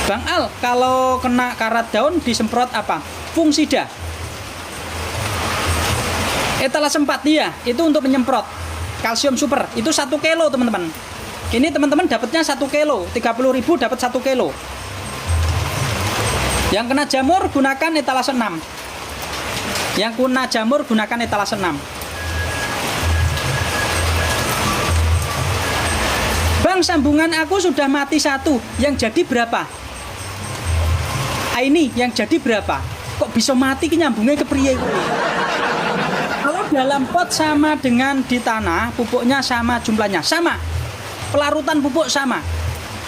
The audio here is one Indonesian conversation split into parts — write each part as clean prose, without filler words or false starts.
Bang Al, kalau kena karat daun disemprot apa? Fungsida. Etalase 4 dia, itu untuk menyemprot kalsium super. Itu 1 kilo teman-teman. Ini teman-teman dapatnya 1 kilo, 30.000 dapat 1 kilo. Yang kena jamur gunakan etalase 6. Yang kena jamur gunakan etalase 6. Bang, sambungan aku sudah mati 1. Yang jadi berapa? Ini yang jadi berapa? Kok bisa mati nyambungnya ke priye? Kalau dalam pot sama dengan di tanah, pupuknya sama jumlahnya, sama. Pelarutan pupuk sama.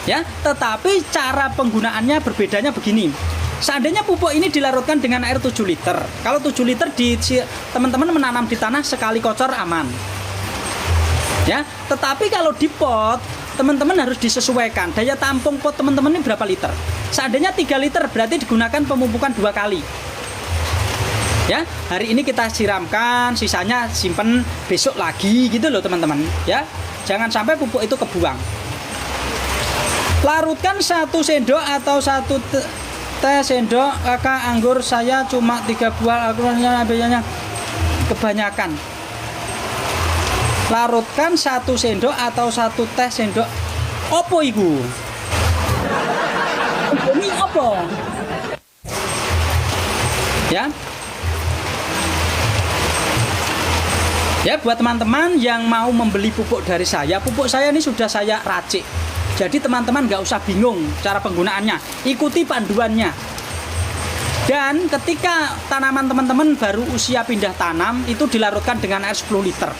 Ya, tetapi cara penggunaannya berbedanya begini. Seandainya pupuk ini dilarutkan dengan air 7 liter. Kalau 7 liter teman-teman menanam di tanah sekali kocor aman. Ya, tetapi kalau di pot teman-teman harus disesuaikan daya tampung pot teman-teman ini berapa liter. Seandainya 3 liter berarti digunakan pemupukan 2 kali. Ya, hari ini kita siramkan, sisanya simpen besok lagi gitu loh teman-teman. Ya, jangan sampai pupuk itu kebuang. Larutkan 1 sendok atau 1 teh sendok. Kakak, anggur saya cuma 3 buah, akhirnya kebanyakan. Larutkan 1 sendok atau 1 teh sendok. Opo iku? Ini opo? Ya. Ya, buat teman-teman yang mau membeli pupuk dari saya, pupuk saya ini sudah saya racik. Jadi teman-teman nggak usah bingung cara penggunaannya. Ikuti panduannya. Dan ketika tanaman teman-teman baru usia pindah tanam, itu dilarutkan dengan air 10 liter.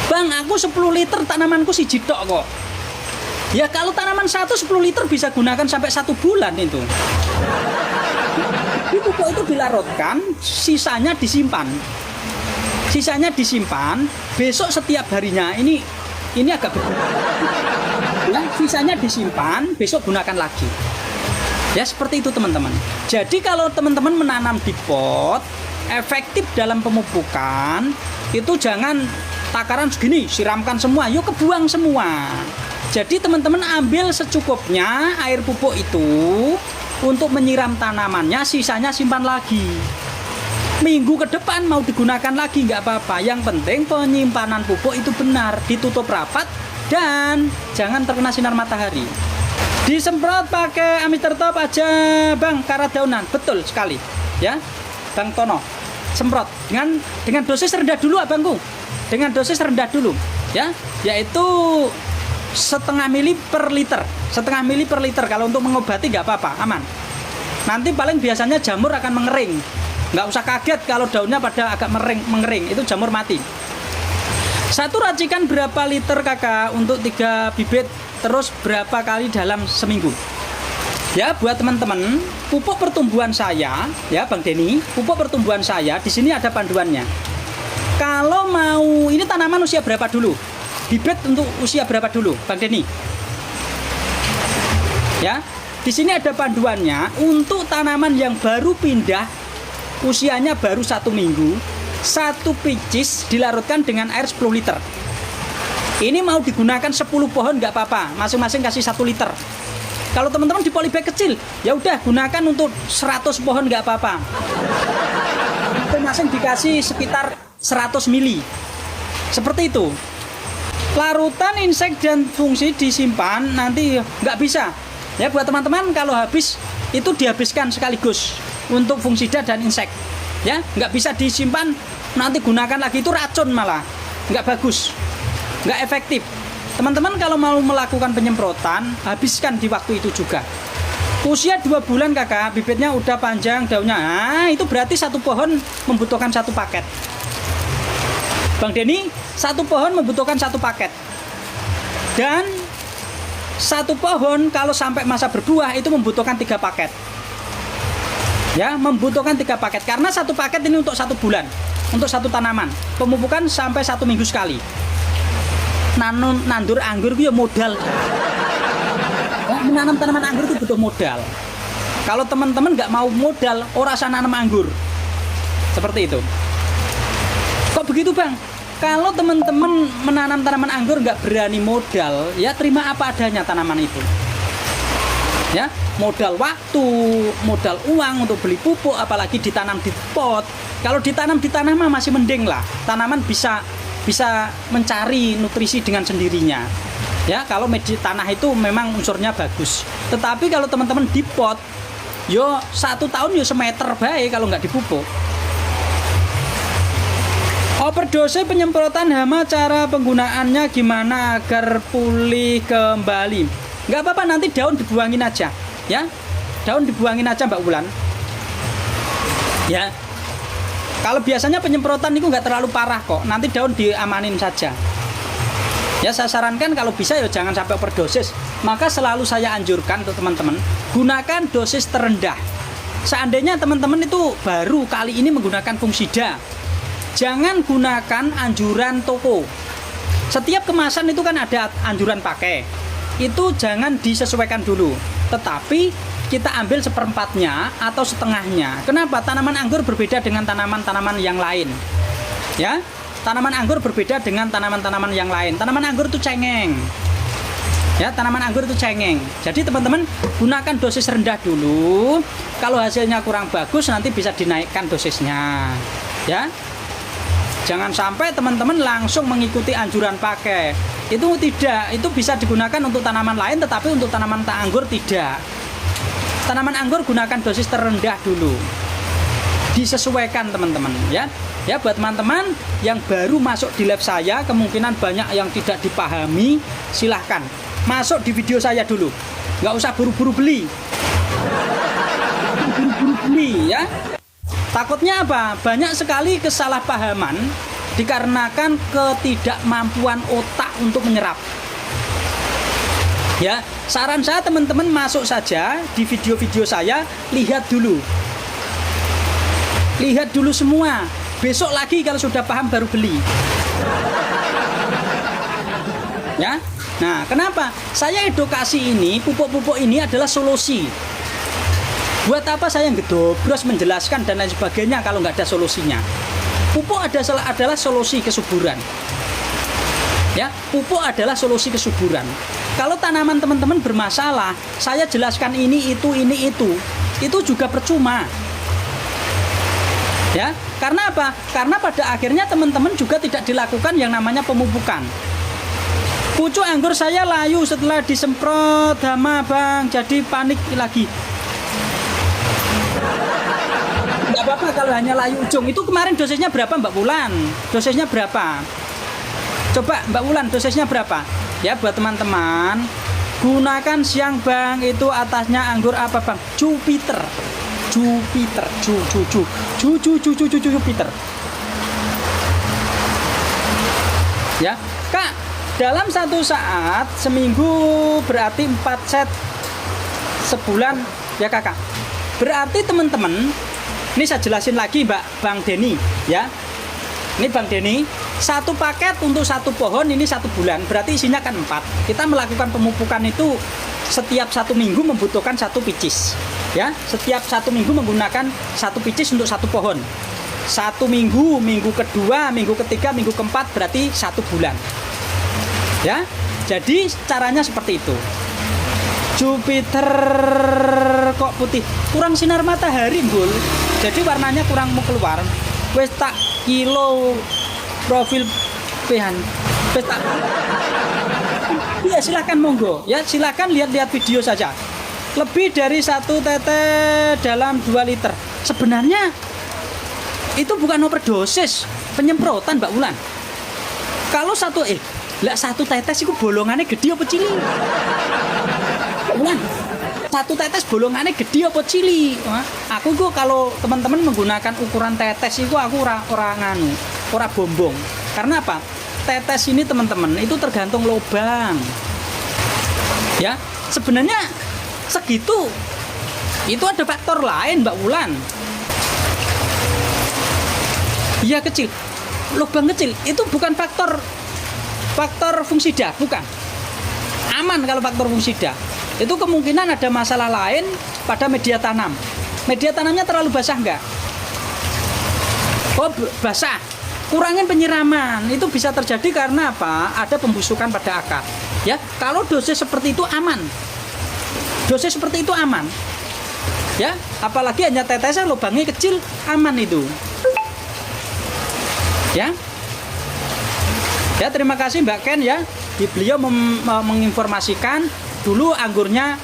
Bang, aku 10 liter tanamanku si jitok kok. Ya kalau tanaman 10 liter bisa gunakan sampai 1 bulan itu. Di pupuk itu dilarutkan, sisanya disimpan. Sisanya disimpan, besok setiap harinya ini agak berbeda. Ya, sisanya disimpan, besok gunakan lagi. Ya seperti itu teman-teman. Jadi kalau teman-teman menanam di pot, efektif dalam pemupukan, itu jangan takaran segini, siramkan semua, yuk kebuang semua. Jadi teman-teman ambil secukupnya air pupuk itu untuk menyiram tanamannya, sisanya simpan lagi. Minggu ke depan mau digunakan lagi nggak apa-apa. Yang penting penyimpanan pupuk itu benar, ditutup rapat dan jangan terkena sinar matahari. Disemprot pakai Amister Top aja, Bang, karat daunan. Betul sekali, ya, Bang Tono. Semprot dengan dosis rendah dulu, abangku. Dengan dosis rendah dulu, ya, yaitu setengah mili per liter. Setengah mili per liter. Kalau untuk mengobati nggak apa-apa, aman. Nanti paling biasanya jamur akan mengering. Nggak usah kaget kalau daunnya pada agak mengering, itu jamur mati. Satu racikan berapa liter kakak untuk 3 bibit, terus berapa kali dalam seminggu? Ya, buat teman-teman, pupuk pertumbuhan saya, ya Bang Denny, pupuk pertumbuhan saya di sini ada panduannya. Kalau mau, ini tanaman usia berapa dulu? Bibit untuk usia berapa dulu, Bang Denny? Ya, di sini ada panduannya untuk tanaman yang baru pindah, usianya baru 1 minggu, 1 picis dilarutkan dengan air 10 liter. Ini mau digunakan 10 pohon nggak apa-apa, masing-masing kasih 1 liter. Kalau teman-teman di polybag kecil, ya udah gunakan untuk 100 pohon nggak apa-apa. Masing-masing dikasih sekitar 100 mili. Seperti itu. Larutan insek dan fungsi disimpan nanti nggak bisa. Ya buat teman-teman kalau habis itu dihabiskan sekaligus untuk fungsida dan insek. Ya nggak bisa disimpan nanti gunakan lagi, itu racun malah nggak bagus, nggak efektif. Teman-teman kalau mau melakukan penyemprotan habiskan di waktu itu juga. Usia 2 bulan kakak, bibitnya udah panjang daunnya, itu berarti 1 pohon membutuhkan 1 paket. Bang Denny, 1 pohon membutuhkan 1 paket. Dan 1 pohon kalau sampai masa berbuah itu membutuhkan 3 paket. Ya, membutuhkan 3 paket karena 1 paket ini untuk 1 bulan, untuk 1 tanaman. Pemupukan sampai 1 minggu sekali. Nandur anggur itu ya modal. Ya, menanam tanaman anggur itu butuh modal. Kalau teman-teman nggak mau modal, ora usah nanam anggur. Seperti itu. Kok begitu Bang? Kalau teman-teman menanam tanaman anggur nggak berani modal, ya terima apa adanya tanaman itu. Ya, modal waktu, modal uang untuk beli pupuk, apalagi ditanam di pot. Kalau ditanam di tanah mah masih mending lah, tanaman bisa mencari nutrisi dengan sendirinya. Ya, kalau media tanah itu memang unsurnya bagus. Tetapi kalau teman-teman di pot, yo 1 tahun yo semeter baik kalau nggak dipupuk. Overdose penyemprotan hama, cara penggunaannya gimana agar pulih kembali? Nggak apa-apa, nanti daun dibuangin aja, ya. Daun dibuangin aja Mbak Wulan. Ya. Kalau biasanya penyemprotan itu nggak terlalu parah kok, nanti daun diamanin saja. Ya, saya sarankan kalau bisa ya jangan sampai overdosis. Maka selalu saya anjurkan untuk teman-teman, gunakan dosis terendah. Seandainya teman-teman itu baru kali ini menggunakan fungsida, jangan gunakan anjuran toko. Setiap kemasan itu kan ada anjuran pakai. Itu jangan disesuaikan dulu. Tetapi kita ambil seperempatnya atau setengahnya. Kenapa? Tanaman anggur berbeda dengan tanaman-tanaman yang lain. Ya. Tanaman anggur berbeda dengan tanaman-tanaman yang lain. Tanaman anggur itu cengeng. Ya, tanaman anggur itu cengeng. Jadi teman-teman gunakan dosis rendah dulu. Kalau hasilnya kurang bagus nanti bisa dinaikkan dosisnya. Ya. Jangan sampai teman-teman langsung mengikuti anjuran pakai. Itu tidak, itu bisa digunakan untuk tanaman lain tetapi untuk tanaman anggur tidak. Tanaman anggur gunakan dosis terendah dulu. Disesuaikan teman-teman, ya. Ya, buat teman-teman yang baru masuk di lab saya, kemungkinan banyak yang tidak dipahami, silahkan masuk di video saya dulu. Nggak usah buru-buru beli. Buru-buru beli, ya. Takutnya apa? Banyak sekali kesalahpahaman dikarenakan ketidakmampuan otak untuk menyerap. Ya, saran saya teman-teman masuk saja di video-video saya, lihat dulu. Lihat dulu semua. Besok lagi kalau sudah paham baru beli. Ya. Nah, kenapa? Saya edukasi ini, pupuk-pupuk ini adalah solusi. Buat apa saya ngedobros menjelaskan dan lain sebagainya kalau nggak ada solusinya? Pupuk adalah solusi kesuburan. Ya, pupuk adalah solusi kesuburan. Kalau tanaman teman-teman bermasalah, saya jelaskan ini itu juga percuma. Ya, karena apa? Karena pada akhirnya teman-teman juga tidak dilakukan yang namanya pemupukan. Pucuk anggur saya layu setelah disemprot hama, Bang. Jadi panik lagi. Enggak apa-apa kalau hanya layu ujung. Itu kemarin dosisnya berapa, Mbak Wulan? Dosisnya berapa? Coba Mbak Wulan, dosisnya berapa? Ya, buat teman-teman, gunakan siang, Bang. Itu atasnya anggur apa, Bang? Jupiter. Jupiter. Ya, Kak, dalam satu saat seminggu berarti 4 set sebulan ya Kakak. Berarti teman-teman, ini saya jelasin lagi Bang Denny ya. Ini Bang Denny, satu paket untuk satu pohon ini 1 bulan, berarti isinya kan 4. Kita melakukan pemupukan itu setiap 1 minggu membutuhkan 1 picis. Ya, setiap 1 minggu menggunakan 1 picis untuk 1 pohon. 1 minggu, minggu kedua, minggu ketiga, minggu keempat berarti 1 bulan. Ya, jadi caranya seperti itu. Jupiter kok putih, kurang sinar matahari, Bul. Jadi warnanya kurang mau keluar. Wes tak kilo profil pehan. Wes tak. Ya silakan monggo. Ya silakan lihat-lihat video saja. Lebih dari 1 tetes dalam 2 liter. Sebenarnya itu bukan overdosis penyemprotan, Mbak Wulan. Kalau 1 tetes itu bolongannya gede apa cilik? Wulan, 1 tetes bolongannya gede apa cilik? Aku kok kalau teman-teman menggunakan ukuran tetes itu aku ora bombong. Karena apa? Tetes ini teman-teman itu tergantung lubang. Ya, sebenarnya segitu. Itu ada faktor lain, Mbak Wulan. Iya kecil, lubang kecil itu bukan faktor fungsida, bukan. Aman kalau faktor fungsida. Itu kemungkinan ada masalah lain pada media tanam. Media tanamnya terlalu basah enggak? Oh, basah. Kurangin penyiraman. Itu bisa terjadi karena apa? Ada pembusukan pada akar. Ya, kalau dosis seperti itu aman. Dosis seperti itu aman. Ya, apalagi hanya tetesan lubangnya kecil, aman itu. Ya. Ya, terima kasih Mbak Ken ya. Beliau menginformasikan dulu anggurnya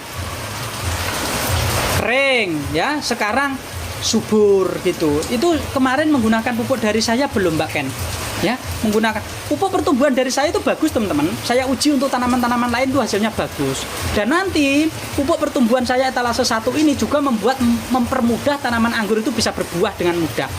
kering ya, sekarang subur gitu. Itu kemarin menggunakan pupuk dari saya belum Mbak Ken? Ya, menggunakan pupuk pertumbuhan dari saya itu bagus teman-teman. Saya uji untuk tanaman-tanaman lain itu hasilnya bagus. Dan nanti pupuk pertumbuhan saya etalase 1 ini juga mempermudah tanaman anggur itu bisa berbuah dengan mudah.